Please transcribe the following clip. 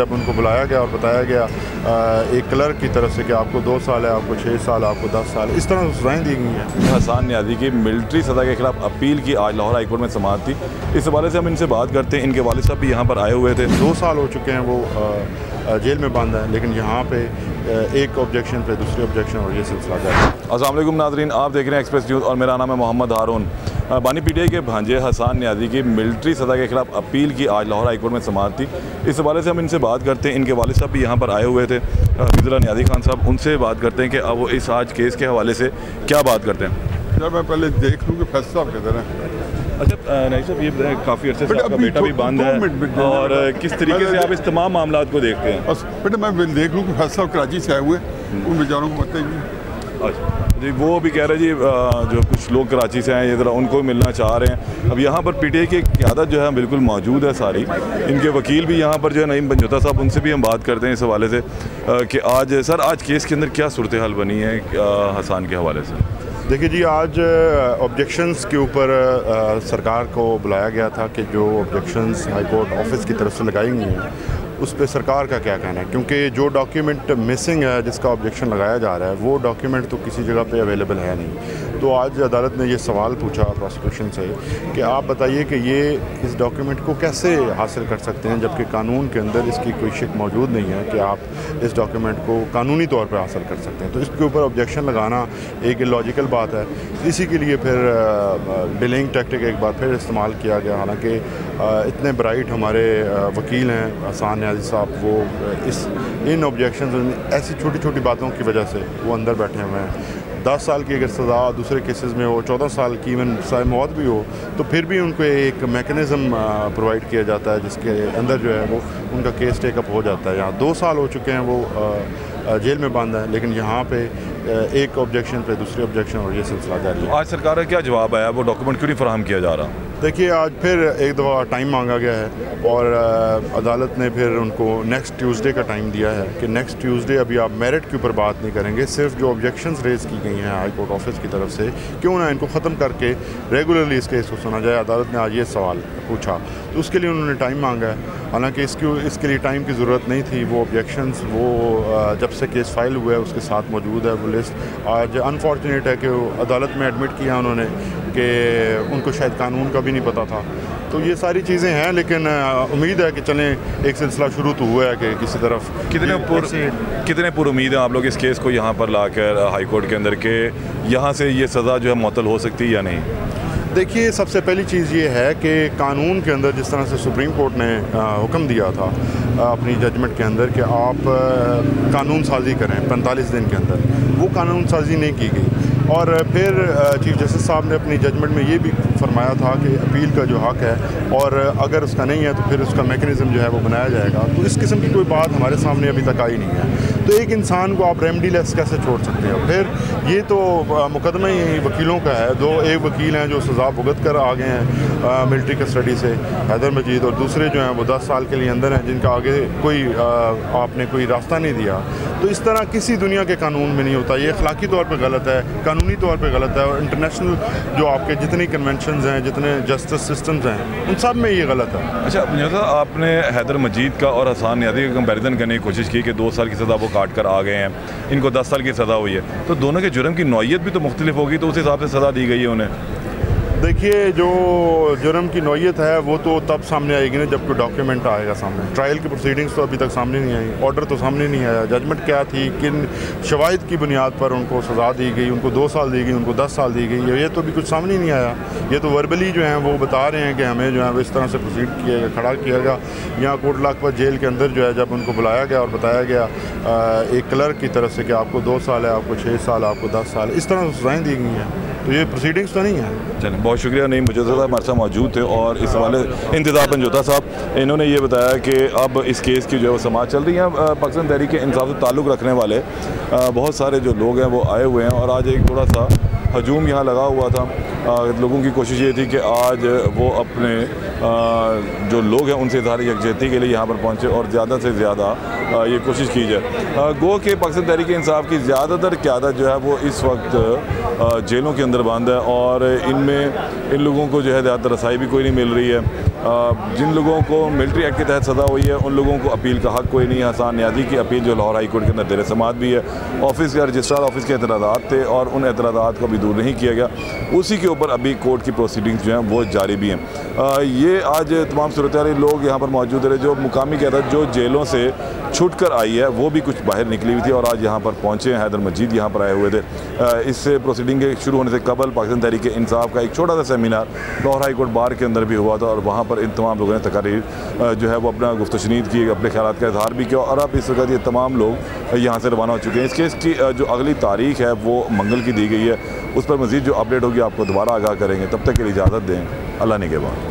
जब उनको बुलाया गया और बताया गया एक क्लर्क की तरफ से कि आपको 2 साल है, आपको 6 साल, आपको 10 साल, इस तरह सज़ाएँ दी गई हैं। हसन नियाज़ी की मिलिट्री सज़ा के खिलाफ अपील की आज लाहौर हाई कोर्ट में समाअत थी। इस हवाले से हम इनसे बात करते हैं। इनके वालिद साहब भी यहाँ पर आए हुए थे। 2 साल हो चुके हैं वो जेल में बंद है, लेकिन यहाँ पे एक ऑब्जेक्शन पे दूसरी ऑब्जेक्शन और ये सिलसिला जारी है। अस्सलाम वालेकुम नाज़रीन, आप देख रहे हैं एक्सप्रेस न्यूज़ और मेरा नाम है मोहम्मद हारून। बानी पीटीआई के भांजे हसन नियाज़ी की मिलिट्री सज़ा के खिलाफ अपील की आज लाहौर हाई कोर्ट में समाअत थी। इस हवाले से हम इनसे बात करते हैं। इनके वालिद साहब भी यहाँ पर आए हुए थे, हफीज़ुल्लाह नियाज़ी खान साहब, उनसे बात करते हैं कि अब वो इस आज केस के हवाले से क्या बात करते हैं। सर मैं पहले देख लूँ कि फैसला साहब किधर है। अच्छा नहीं साहब, ये काफ़ी अर्से से आपका बेटा भी बंद है और किस तरीके से आप इस तमाम मामला को देखते हैं? बस बेटा मैं देख लूँ कि फैसला साहब कराची से आए हुए, उन बेचारों को बताइए। अच्छा जी, वो भी कह रहे हैं जी जो कुछ लोग कराची से आए ये ज़रा उनको मिलना चाह रहे हैं। अब यहाँ पर पीटीआई की क़यादत जो है बिल्कुल मौजूद है सारी। इनके वकील भी यहाँ पर जो है नईम पंजोता साहब, उनसे भी हम बात करते हैं इस हवाले से कि आज केस के अंदर क्या सूरत हाल बनी है हसन के हवाले से। देखिए जी, आज ऑब्जेक्शंस के ऊपर सरकार को बुलाया गया था कि जो ऑब्जेक्शंस हाई कोर्ट ऑफिस की तरफ से लगाई गई हैं उस पर सरकार का क्या कहना है, क्योंकि जो डॉक्यूमेंट मिसिंग है जिसका ऑब्जेक्शन लगाया जा रहा है वो डॉक्यूमेंट तो किसी जगह पे अवेलेबल है नहीं। तो आज अदालत ने ये सवाल पूछा प्रोसिक्यूशन से कि आप बताइए कि ये इस डॉक्यूमेंट को कैसे हासिल कर सकते हैं, जबकि कानून के अंदर इसकी कोई शिक मौजूद नहीं है कि आप इस डॉक्यूमेंट को कानूनी तौर पर हासिल कर सकते हैं। तो इसके ऊपर ऑब्जेक्शन लगाना एक इलॉजिकल बात है। इसी के लिए फिर डिलेइंग टैक्टिक एक बार फिर इस्तेमाल किया गया। हालांकि इतने ब्राइट हमारे वकील हैं हसन नियाज़ी साहब, वो इन ऑब्जेक्शन ऐसी छोटी छोटी बातों की वजह से वो अंदर बैठे हुए हैं। 10 साल की अगर सज़ा दूसरे केसेस में हो, 14 साल की इवन साए मौत भी हो, तो फिर भी उनको एक मैकेनिज़्म प्रोवाइड किया जाता है जिसके अंदर जो है वो उनका केस टेकअप हो जाता है। यहाँ 2 साल हो चुके हैं वो जेल में बंद है, लेकिन यहाँ पे एक ऑब्जेक्शन पे दूसरी ऑब्जेक्शन और ये सिलसिला जारी है। आज सरकार का क्या जवाब आया, वो डॉक्यूमेंट क्यों नहीं फराहम किया जा रहा? देखिए, आज फिर एक दफ़ा टाइम मांगा गया है और अदालत ने फिर उनको नेक्स्ट ट्यूसडे का टाइम दिया है कि नेक्स्ट ट्यूसडे अभी आप मेरिट के ऊपर बात नहीं करेंगे, सिर्फ जो ऑब्जेक्शंस रेज़ की गई हैं हाई कोर्ट ऑफिस की तरफ से क्यों ना इनको ख़त्म करके रेगुलरली इस केस को सुना जाए। अदालत ने आज ये सवाल पूछा, तो उसके लिए उन्होंने टाइम मांगा है। हालांकि इसके लिए टाइम की ज़रूरत नहीं थी। वो ऑब्जेक्शंस वो जब से केस फाइल हुआ है उसके साथ मौजूद है वो लिस्ट। आज अनफॉर्चुनेट है कि अदालत में एडमिट किया उन्होंने कि उनको शायद कानून का भी नहीं पता था। तो ये सारी चीज़ें हैं, लेकिन उम्मीद है कि चलें एक सिलसिला शुरू तो हुआ है कि किसी तरफ। कितने पुर उम्मीद हैं आप लोग इस केस को यहाँ पर लाकर हाई कोर्ट के अंदर के यहाँ से ये सज़ा जो है मुअत्तल हो सकती है या नहीं? देखिए, सबसे पहली चीज़ ये है कि कानून के अंदर जिस तरह से सुप्रीम कोर्ट ने हुक्म दिया था अपनी जजमेंट के अंदर कि आप कानून साजी करें 45 दिन के अंदर, वो कानून साजी नहीं की गई। और फिर चीफ जस्टिस साहब ने अपनी जजमेंट में ये भी फरमाया था कि अपील का जो हक़ है और अगर उसका नहीं है तो फिर उसका मेकनिज़म जो है वो बनाया जाएगा। तो इस किस्म की कोई बात हमारे सामने अभी तक आई नहीं है। तो एक इंसान को आप रेमडीलेस कैसे छोड़ सकते हो? फिर ये तो मुकदमा ही वकीलों का है। एक वकील हैं जो सज़ा भुगत कर आ गए हैं मिलिट्री कस्टडी से, हैदर मजीद, और दूसरे जो हैं वो 10 साल के लिए अंदर हैं जिनका आगे कोई आपने कोई रास्ता नहीं दिया। तो इस तरह किसी दुनिया के कानून में नहीं होता। ये अखलाकी तौर पर गलत है, कानूनी तौर पे गलत है, और इंटरनेशनल जो आपके जितनी कन्वेंशंस हैं, जितने जस्टिस सिस्टम्स हैं, उन सब में ये गलत है। अच्छा आपने हैदर मजीद का और हसन नियाज़ी का कंपैरिजन करने की कोशिश की कि 2 साल की सज़ा वो काट कर आ गए हैं, इनको 10 साल की सज़ा हुई है, तो दोनों के जुर्म की नौइयत भी तो मुख्तलिफ होगी, तो उस हिसाब से सज़ा दी गई है उन्हें। देखिए, जो जुर्म की नौइयत है वो तो तब सामने आएगी ना जब कोई डॉक्यूमेंट आएगा सामने। ट्रायल की प्रोसीडिंग्स तो अभी तक सामने नहीं आई, ऑर्डर तो सामने नहीं आया, जजमेंट क्या थी, किन शवाहिद की बुनियाद पर उनको सज़ा दी गई, उनको 2 साल दी गई, उनको 10 साल दी गई, ये तो अभी कुछ सामने नहीं आया। ये तो वर्बली जो है वो बता रहे हैं कि हमें जो है वो इस तरह से प्रोसीड किया गया, खड़ा किया गया। यहाँ कोट लाखपत जेल के अंदर जो है जब उनको बुलाया गया और बताया गया एक क्लर्क की तरफ से कि आपको 2 साल है, आपको 6 साल, आपको 10 साल, इस तरह से सज़ाएँ दी गई हैं। तो ये प्रोसीडिंग्स तो नहीं है। चलें, बहुत शुक्रिया। नहीं मुझे साहब हमारे साथ मौजूद थे और इस वाले इंतज़ार पंजोता साहब, इन्होंने ये बताया कि अब इस केस की जो है समाअत चल रही है। पाकिस्तान तहरीक इंसाफ से ताल्लुक़ रखने वाले बहुत सारे जो लोग हैं वो आए हुए हैं और आज एक थोड़ा सा हजूम यहाँ लगा हुआ था। लोगों की कोशिश ये थी कि आज वो अपने जो लोग हैं उनसे इज़हार यकजहती के लिए यहाँ पर पहुँचे और ज़्यादा से ज़्यादा ये कोशिश की जाए। गो के पाकिस्तान तहरीक इंसाफ की ज़्यादातर क़यादत जो है वो इस वक्त जेलों के अंदर बंद है और इनमें इन लोगों को जो है ज़्यादा रसाई भी कोई नहीं मिल रही है। जिन लोगों को मिलिट्री एक्ट के तहत सज़ा हुई है उन लोगों को अपील का हक़ कोई नहीं है। हसन नियाज़ी की अपील जो लाहौर हाई कोर्ट के अंदर देर समात भी है, ऑफिस का रजिस्ट्रार ऑफिस के एतराज़ात थे और उन एतराज़ात को अभी दूर नहीं किया गया, उसी के ऊपर अभी कोर्ट की प्रोसीडिंग्स जो हैं वो जारी भी हैं। ये आज तमाम सूरत लोग यहाँ पर मौजूद रहे। जो मुकामी क़यादत जो जेलों से छूट कर आई है वो भी कुछ बाहर निकली हुई थी और आज यहाँ पर पहुँचे। हैदर मजीद यहाँ पर आए हुए थे। इस प्रोसीडिंग के शुरू होने से कबल पाकिस्तान तहरीक इंसाफ का एक छोटा सा seminar Lahore high court bar के अंदर भी हुआ था और वहाँ पर इन तमाम लोगों ने तकारीर जो है वो अपना गुफ्तशनीद की, अपने ख्यालात का इजहार भी किया और अब इस वक्त ये तमाम लोग यहाँ से रवाना हो चुके हैं। इस केस की जो अगली तारीख है वो मंगल की दी गई है। उस पर मज़ीद जो अपडेट होगी आपको दोबारा आगाह करेंगे। तब तक के लिए इजाज़त दें। अल्लाह निगहबान।